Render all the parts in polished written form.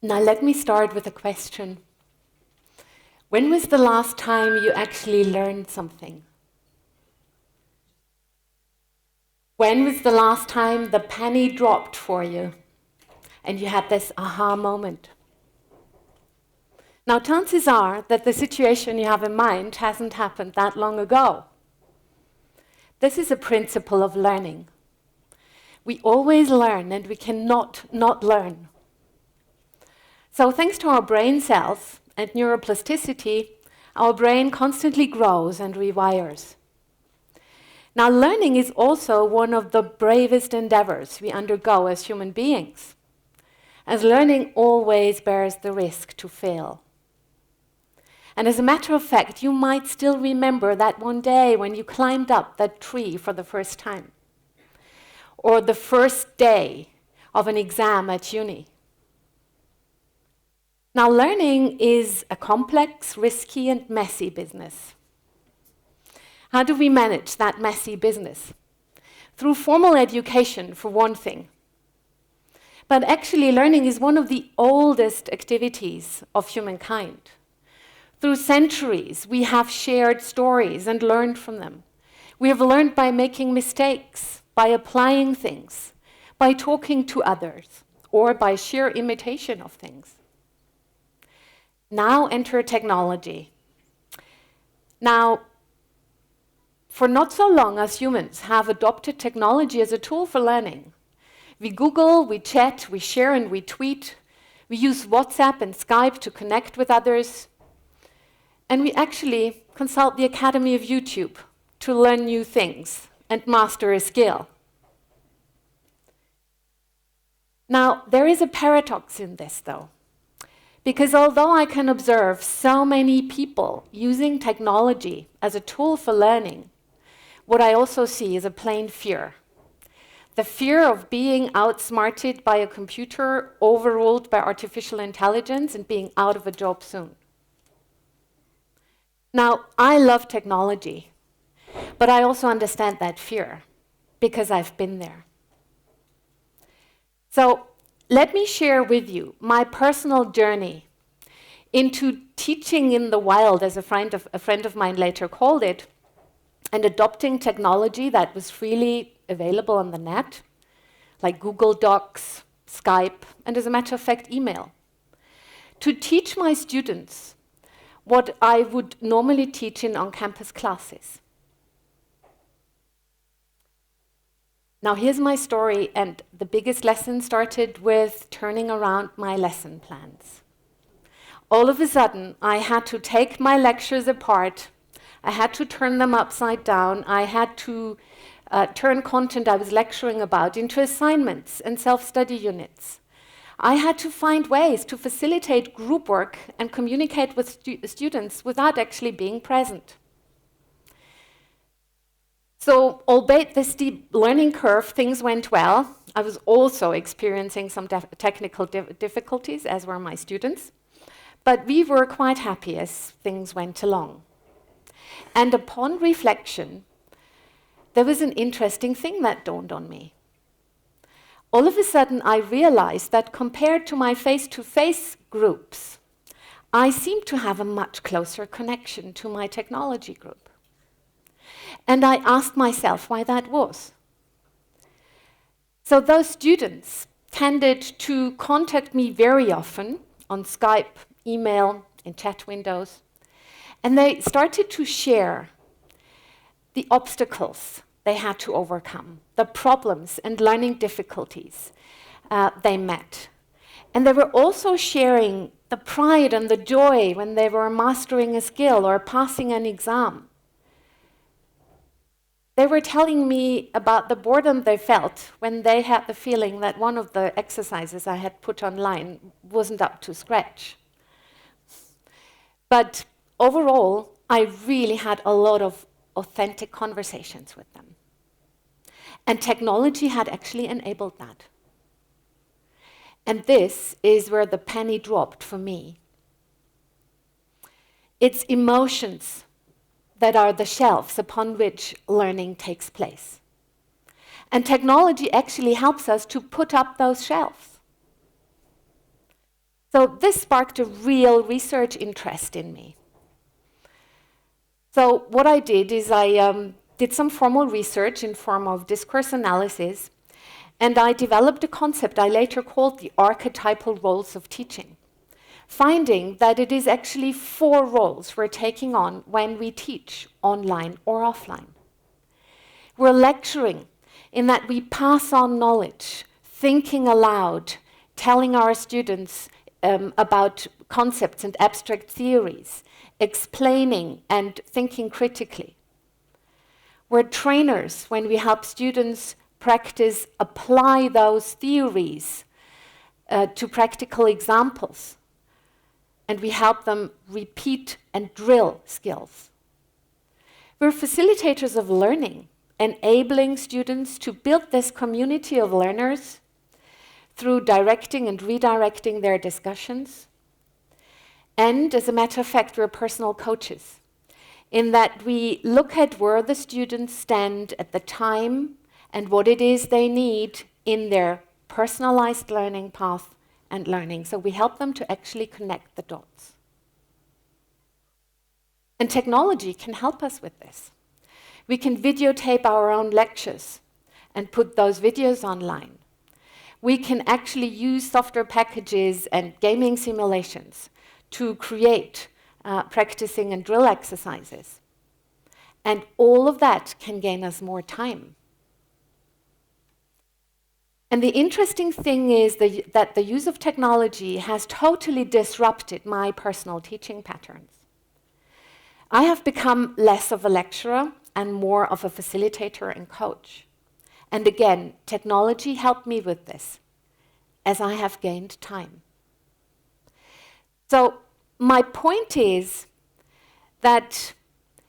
Now let me start with a question. When was the last time you actually learned something? When was the last time the penny dropped for you and you had this aha moment? Now, chances are that the situation you have in mind hasn't happened that long ago. This is a principle of learning. We always learn and we cannot not learn. So thanks to our brain cells and neuroplasticity, our brain constantly grows and rewires. Now, learning is also one of the bravest endeavors we undergo as human beings, as learning always bears the risk to fail. And as a matter of fact, you might still remember that one day when you climbed up that tree for the first time, or the first day of an exam at uni. Now, learning is a complex, risky, and messy business. How do we manage that messy business? Through formal education, for one thing. But actually, learning is one of the oldest activities of humankind. Through centuries, we have shared stories and learned from them. We have learned by making mistakes, by applying things, by talking to others, or by sheer imitation of things. Now enter technology. Now, for not so long, us humans have adopted technology as a tool for learning. We Google, we chat, we share and we tweet. We use WhatsApp and Skype to connect with others. And we actually consult the Academy of YouTube to learn new things and master a skill. Now, there is a paradox in this, though. Because although I can observe so many people using technology as a tool for learning, what I also see is a plain fear. The fear of being outsmarted by a computer, overruled by artificial intelligence, and being out of a job soon. Now, I love technology, but I also understand that fear, because I've been there. So, let me share with you my personal journey into teaching in the wild, as a friend of mine later called it, and adopting technology that was freely available on the net, like Google Docs, Skype, and as a matter of fact, email, to teach my students what I would normally teach in on-campus classes. Now here's my story, and the biggest lesson started with turning around my lesson plans. All of a sudden, I had to take my lectures apart. I had to turn them upside down. I had to turn content I was lecturing about into assignments and self-study units. I had to find ways to facilitate group work and communicate with students without actually being present. So, albeit the steep learning curve, things went well. I was also experiencing some technical difficulties, as were my students. But we were quite happy as things went along. And upon reflection, there was an interesting thing that dawned on me. All of a sudden, I realized that compared to my face-to-face groups, I seemed to have a much closer connection to my technology group. And I asked myself why that was. So those students tended to contact me very often on Skype, email, in chat windows, and they started to share the obstacles they had to overcome, the problems and learning difficulties they met. And they were also sharing the pride and the joy when they were mastering a skill or passing an exam. They were telling me about the boredom they felt when they had the feeling that one of the exercises I had put online wasn't up to scratch. But overall, I really had a lot of authentic conversations with them. And technology had actually enabled that. And this is where the penny dropped for me. It's emotions that are the shelves upon which learning takes place. And technology actually helps us to put up those shelves. So this sparked a real research interest in me. So what I did is I did some formal research in form of discourse analysis, and I developed a concept I later called the archetypal roles of teaching, finding that it is actually 4 roles we're taking on when we teach online or offline. We're lecturing in that we pass on knowledge, thinking aloud, telling our students about concepts and abstract theories, explaining and thinking critically. We're trainers when we help students practice, apply those theories to practical examples, and we help them repeat and drill skills. We're facilitators of learning, enabling students to build this community of learners through directing and redirecting their discussions. And as a matter of fact, we're personal coaches, in that we look at where the students stand at the time and what it is they need in their personalized learning path and learning. So we help them to actually connect the dots. And technology can help us with this. We can videotape our own lectures and put those videos online. We can actually use software packages and gaming simulations to create practicing and drill exercises. And all of that can gain us more time. And the interesting thing is that the use of technology has totally disrupted my personal teaching patterns. I have become less of a lecturer and more of a facilitator and coach. And again, technology helped me with this, as I have gained time. So my point is that,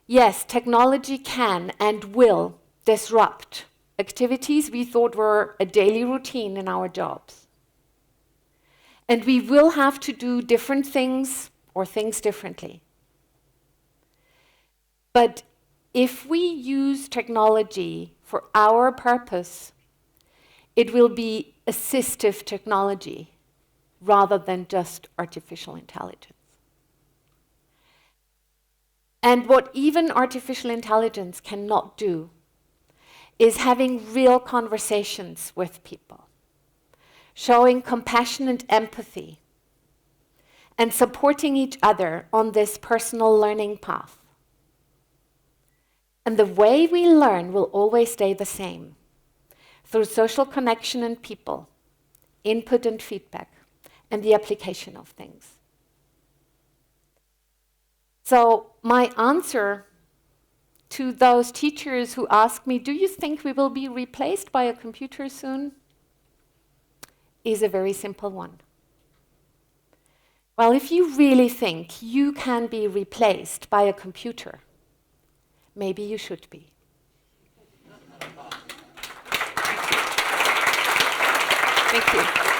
yes, technology can and will disrupt activities we thought were a daily routine in our jobs. And we will have to do different things or things differently. But if we use technology for our purpose, it will be assistive technology rather than just artificial intelligence. And what even artificial intelligence cannot do is having real conversations with people, showing compassion and empathy, and supporting each other on this personal learning path. And the way we learn will always stay the same, through social connection and people, input and feedback, and the application of things. So my answer to those teachers who ask me, do you think we will be replaced by a computer soon? Is a very simple one. Well, if you really think you can be replaced by a computer, maybe you should be. Thank you.